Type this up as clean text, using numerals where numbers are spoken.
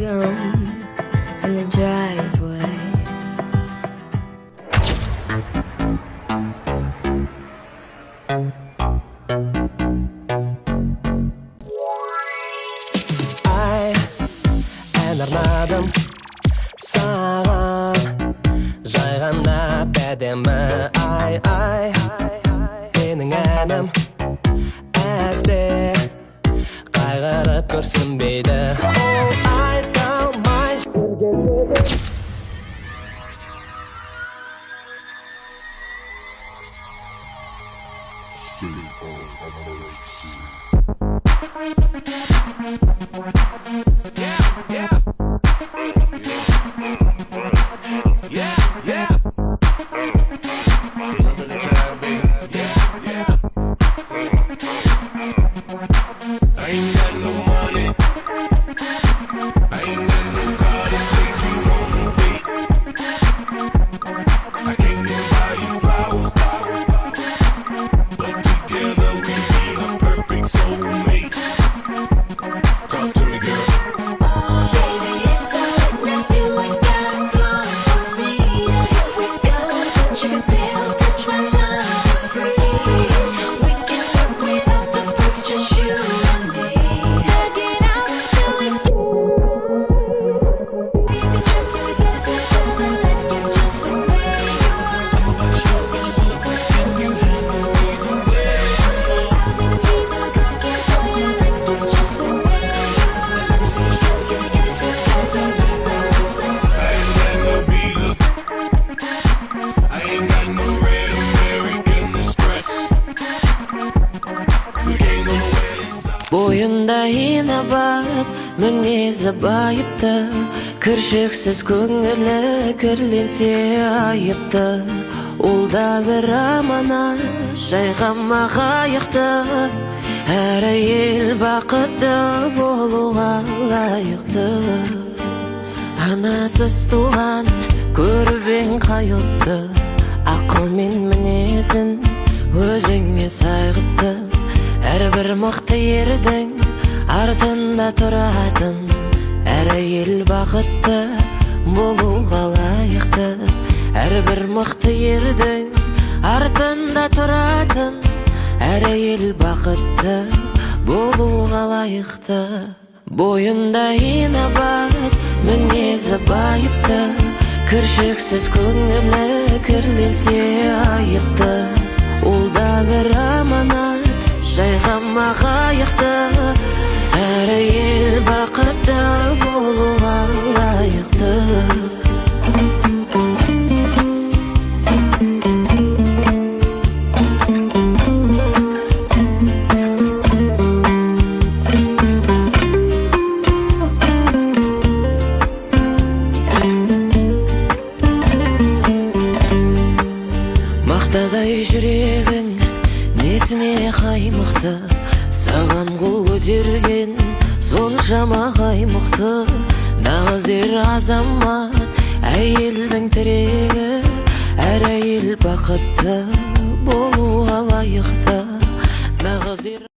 gum in the driveway. Ән арнадым саған, жай ғана әдемі ай. Менің әнім әсте қайғырып көрсінбейді. Ол айта алмай жүргенде Бойында инабат, мінезі байыпты, кіршіксіз көңілі кірленсе айыпты. Ол да бір аманат, жайғама қайықты, әр әйел бақытты болуға лайықты. Анасыз туған көріп ең қайылды, ақыл мен мінезін өзіңе сайғытты. Әрбір мықты ердің артында тұратын, әр әйел бақытты болуға лайықты. Әрбір мықты ердің артында тұратын, әр әйел бақытты болуға лайықты. Бойында инабат, мінезі байыпты, кіршіксіз көңілі кірленсе айыпты. Ол да бір аманат, жайғама қайықты, әр әйел бақытты болуға лайықты. Мақтадай жүрегің несіне қаймықты, саған қол көтерген соншама қаймықты. Нағыз ер азамат әйелдің тірегі, әр әйел бақытты болуға лайықты. Нағыз ер